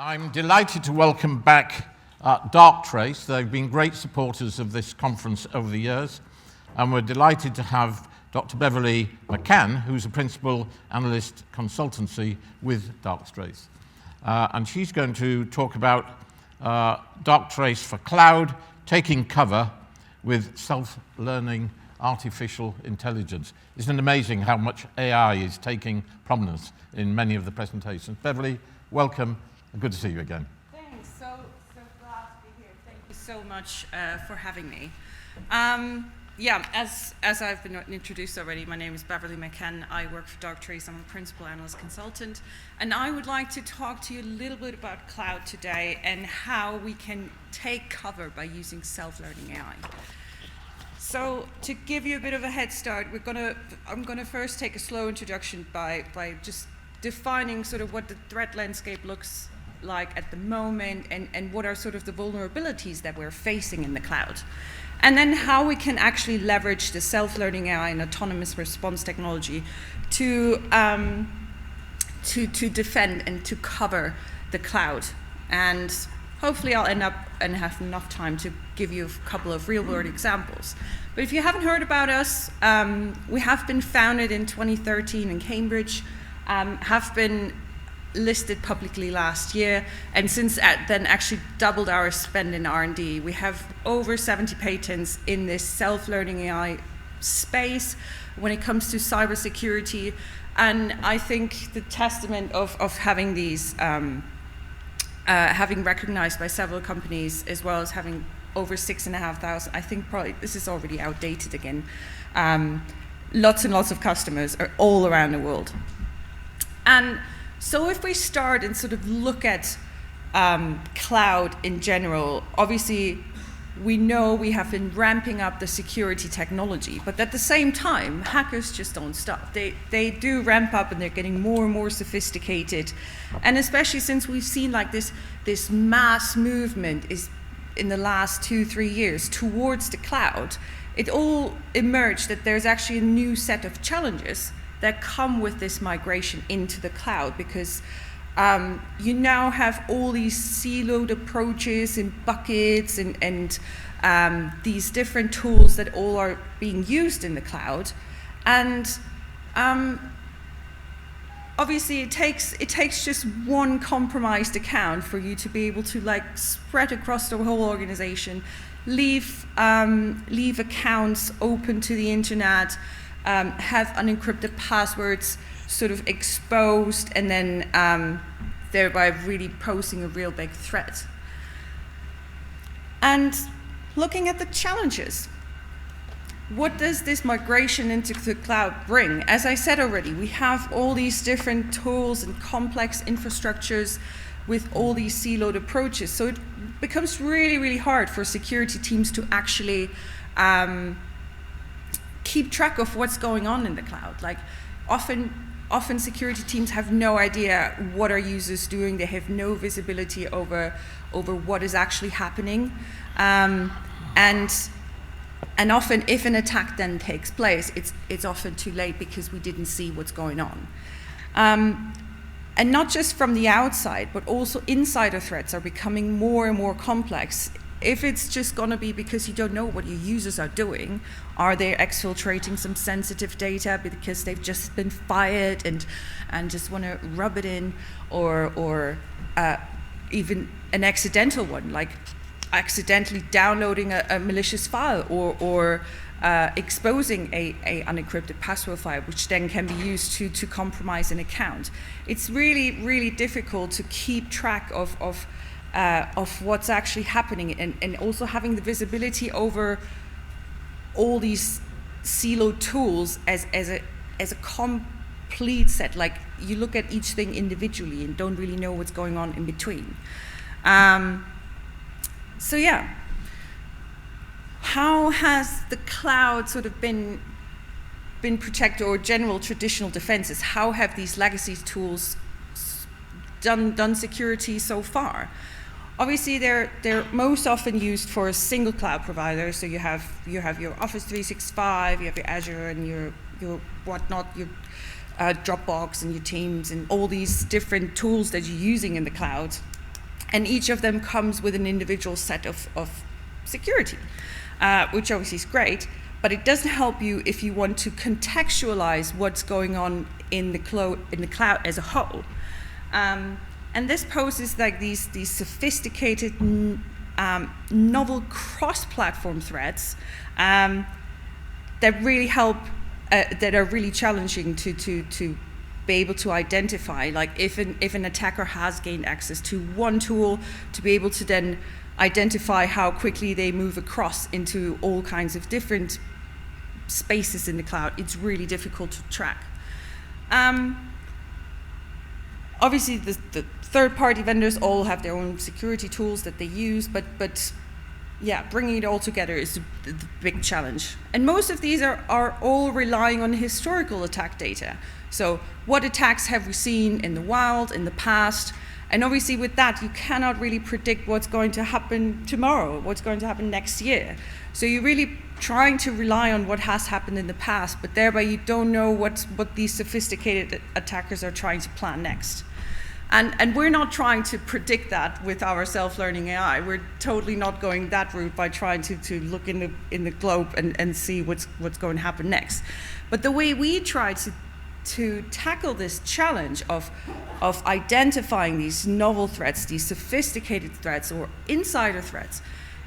I'm delighted to welcome back Darktrace. They've been great supporters of this conference over the years, and we're delighted to have Dr. Beverly McCann, who's a principal analyst consultancy with Darktrace. And she's going to talk about Darktrace for cloud, taking cover with self-learning artificial intelligence. Isn't it amazing how much AI is taking prominence in many of the presentations? Beverly, welcome. Good to see you again. Thanks. So glad to be here. Thank you so much for having me. As I've been introduced already, my name is Beverly McCann. I work for Darktrace. I'm a principal analyst consultant, and I would like to talk to you a little bit about cloud today and how we can take cover by using self-learning AI. So to give you a bit of a head start, I'm gonna first take a slow introduction by just defining sort of what the threat landscape looks like at the moment and what are sort of the vulnerabilities that we're facing in the cloud. And then how we can actually leverage the self-learning AI and autonomous response technology to defend and to cover the cloud. And hopefully I'll end up and have enough time to give you a couple of real-world examples. But if you haven't heard about us, we have been founded in 2013 in Cambridge, have been listed publicly last year, and since then actually doubled our spend in R&D. We have over 70 patents in this self-learning AI space when it comes to cybersecurity, and I think the testament of having these, having recognized by several companies, as well as having over 6,500, I think probably this is already outdated again, lots and lots of customers are all around the world. And so if we start and sort of look at cloud in general, obviously we know we have been ramping up the security technology, but at the same time, hackers just don't stop. They do ramp up and they're getting more and more sophisticated. And especially since we've seen like this mass movement is in the last 2-3 years towards the cloud, it all emerged that there's actually a new set of challenges that come with this migration into the cloud, because you now have all these siloed approaches and buckets and these different tools that all are being used in the cloud. And obviously it takes just one compromised account for you to be able to like spread across the whole organization, leave accounts open to the internet, have unencrypted passwords sort of exposed, and then thereby really posing a real big threat. And looking at the challenges, what does this migration into the cloud bring? As I said already, we have all these different tools and complex infrastructures with all these siloed approaches. So it becomes really, really hard for security teams to actually keep track of what's going on in the cloud. Like often security teams have no idea what are users doing. They have no visibility over what is actually happening. And often if an attack then takes place, it's often too late because we didn't see what's going on. And not just from the outside, but also insider threats are becoming more and more complex. If it's just going to be because you don't know what your users are doing, are they exfiltrating some sensitive data because they've just been fired and just want to rub it in, or even an accidental one, like accidentally downloading a malicious file or exposing a unencrypted password file, which then can be used to compromise an account. It's really, really difficult to keep track of what's actually happening, and also having the visibility over all these siloed tools as a complete set. Like you look at each thing individually and don't really know what's going on in between. So yeah, how has the cloud sort of been protected, or general traditional defenses? How have these legacy tools done security so far? Obviously, they're most often used for a single cloud provider. So you have your Office 365, you have your Azure, and your whatnot, your Dropbox and your Teams and all these different tools that you're using in the cloud. And each of them comes with an individual set of security, which obviously is great, but it doesn't help you if you want to contextualize what's going on in the cloud as a whole. And this poses like these sophisticated, novel cross-platform threats that really help, that are really challenging to be able to identify. Like if an attacker has gained access to one tool, to be able to then identify how quickly they move across into all kinds of different spaces in the cloud, it's really difficult to track. Obviously, the third-party vendors all have their own security tools that they use, but yeah, bringing it all together is the big challenge. And most of these are all relying on historical attack data. So what attacks have we seen in the wild, in the past? And obviously with that, you cannot really predict what's going to happen tomorrow, what's going to happen next year. So you're really trying to rely on what has happened in the past, but thereby you don't know what these sophisticated attackers are trying to plan next. And we're not trying to predict that with our self-learning AI. We're totally not going that route by trying to look in the globe and see what's going to happen next. But the way we try to tackle this challenge of identifying these novel threats, these sophisticated threats or insider threats,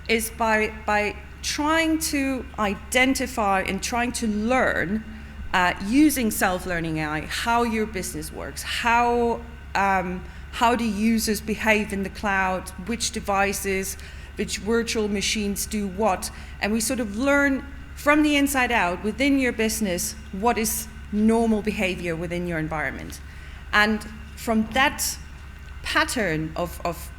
is by trying to identify and trying to learn using self-learning AI how your business works, how do users behave in the cloud, which devices, which virtual machines do what, and we sort of learn from the inside out within your business what is normal behavior within your environment. And from that pattern of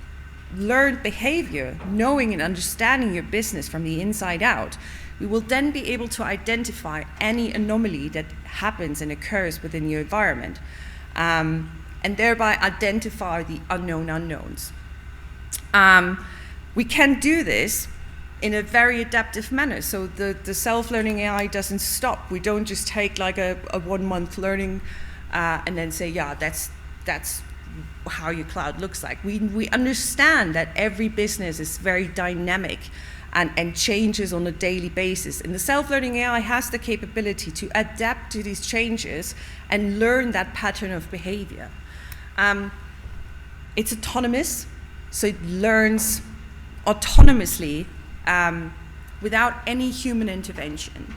learned behavior, knowing and understanding your business from the inside out, we will then be able to identify any anomaly that happens and occurs within your environment. And thereby identify the unknown unknowns. We can do this in a very adaptive manner. So the self-learning AI doesn't stop. We don't just take like a 1 month learning and then say, yeah, that's how your cloud looks like. We understand that every business is very dynamic and changes on a daily basis. And the self-learning AI has the capability to adapt to these changes and learn that pattern of behavior. It's autonomous, so it learns autonomously without any human intervention.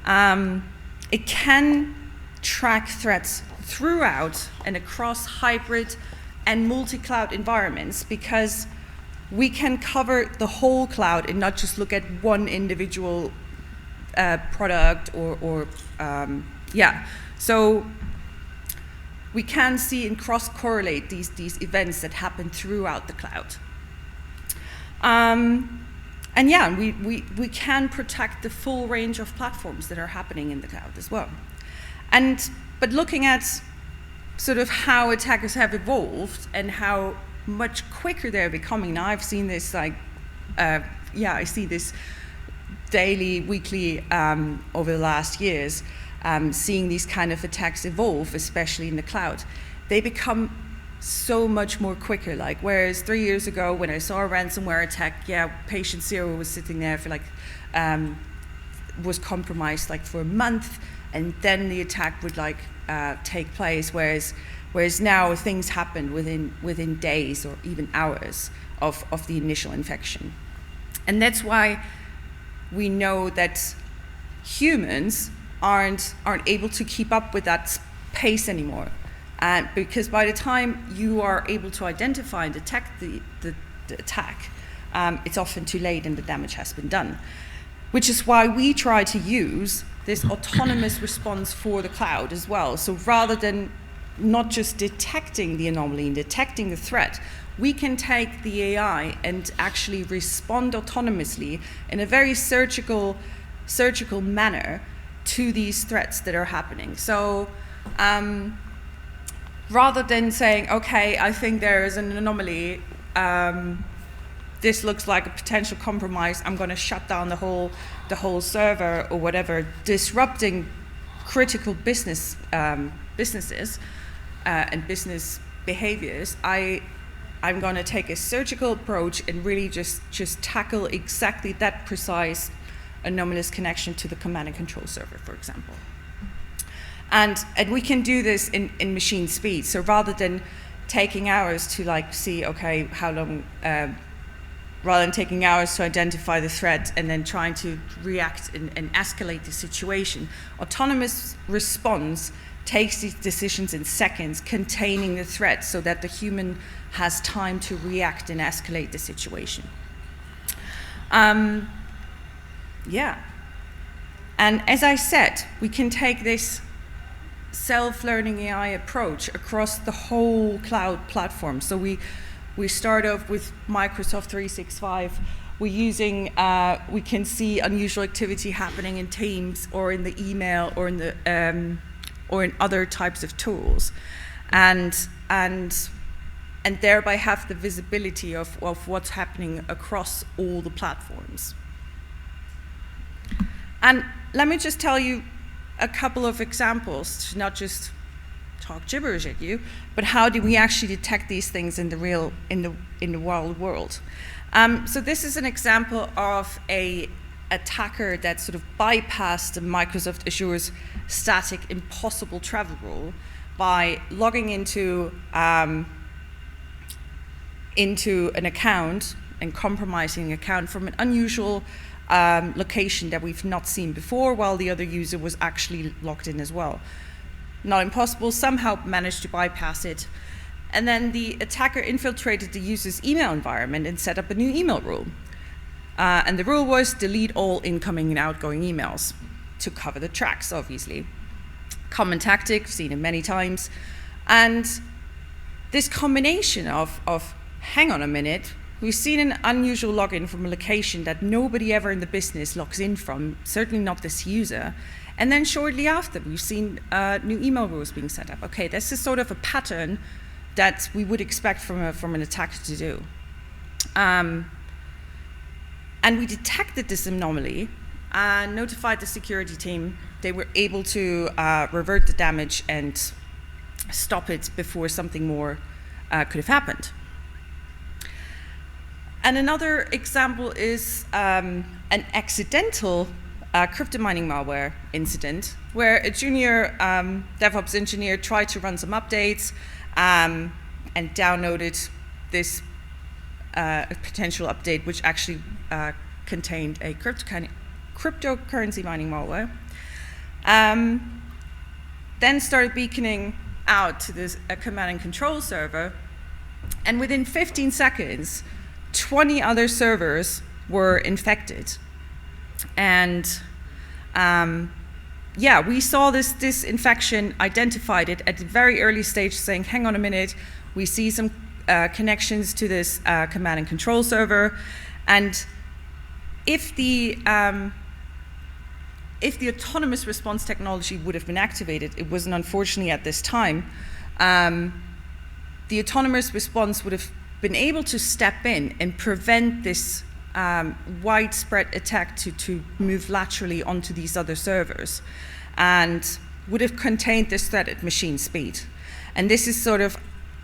It can track threats throughout and across hybrid and multi-cloud environments because we can cover the whole cloud and not just look at one individual product or yeah. So we can see and cross-correlate these events that happen throughout the cloud. And yeah, we can protect the full range of platforms that are happening in the cloud as well. But looking at sort of how attackers have evolved and how much quicker they're becoming. Now I've seen this like, yeah, I see this daily, weekly over the last years. Seeing these kind of attacks evolve, especially in the cloud, they become so much more quicker. Like, whereas 3 years ago when I saw a ransomware attack, yeah, patient zero was sitting there for like, was compromised like for a month, and then the attack would like take place. Whereas now things happen within days or even hours of the initial infection, and that's why we know that humans aren't able to keep up with that pace anymore. Because by the time you are able to identify and detect the attack, it's often too late and the damage has been done. Which is why we try to use this autonomous response for the cloud as well. So rather than not just detecting the anomaly and detecting the threat, we can take the AI and actually respond autonomously in a very surgical manner to these threats that are happening. So rather than saying, okay, I think there is an anomaly, this looks like a potential compromise, I'm going to shut down the whole server or whatever, disrupting critical businesses and business behaviors, I I'm going to take a surgical approach and really just tackle exactly that precise anomalous connection to the command and control server, for example. And we can do this in machine speed. So rather than taking hours to like see, okay, how long, rather than taking hours to identify the threat and then trying to react and escalate the situation, autonomous response takes these decisions in seconds, containing the threat so that the human has time to react and escalate the situation. Yeah. And as I said, we can take this self-learning AI approach across the whole cloud platform. So we start off with Microsoft 365. We're using, we can see unusual activity happening in Teams or in the email or in the or in other types of tools, and thereby have the visibility of what's happening across all the platforms. And let me just tell you a couple of examples, to not just talk gibberish at you, but how do we actually detect these things in the real, in the wild world? So this is an example of a attacker that sort of bypassed Microsoft Azure's static impossible travel rule by logging into an account and compromising an account from an unusual location that we've not seen before, while the other user was actually logged in as well. Not impossible, somehow managed to bypass it. And then the attacker infiltrated the user's email environment and set up a new email rule. And the rule was delete all incoming and outgoing emails to cover the tracks, obviously. Common tactic, seen it many times. And this combination of hang on a minute, we've seen an unusual login from a location that nobody ever in the business logs in from, certainly not this user. And then shortly after, we've seen new email rules being set up. Okay, this is sort of a pattern that we would expect from an attacker to do. And we detected this anomaly and notified the security team. They were able to revert the damage and stop it before something more could have happened. And another example is an accidental crypto mining malware incident where a junior DevOps engineer tried to run some updates and downloaded this potential update, which actually contained a cryptocurrency mining malware. Then started beaconing out to this command and control server, and within 15 seconds, 20 other servers were infected. And yeah, we saw this infection, identified it at a very early stage, saying, hang on a minute, we see some connections to this command and control server. And if the autonomous response technology would have been activated, it wasn't unfortunately at this time, the autonomous response would have been able to step in and prevent this widespread attack to move laterally onto these other servers, and would have contained this threat at machine speed. And this is sort of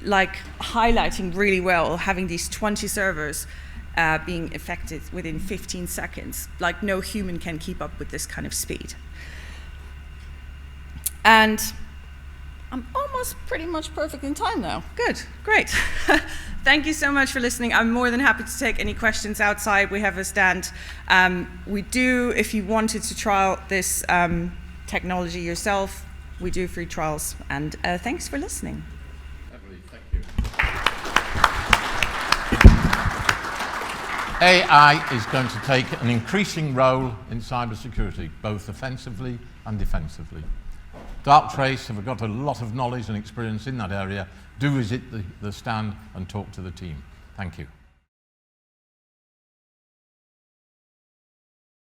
like highlighting really well having these 20 servers being affected within 15 seconds. Like no human can keep up with this kind of speed. And I'm almost pretty much perfect in time now. Good, great. Thank you so much for listening. I'm more than happy to take any questions outside. We have a stand. We do, if you wanted to trial this technology yourself, we do free trials. And thanks for listening. Beverly, thank you. AI is going to take an increasing role in cybersecurity, both offensively and defensively. Darktrace have got a lot of knowledge and experience in that area. Do visit the stand and talk to the team. Thank you.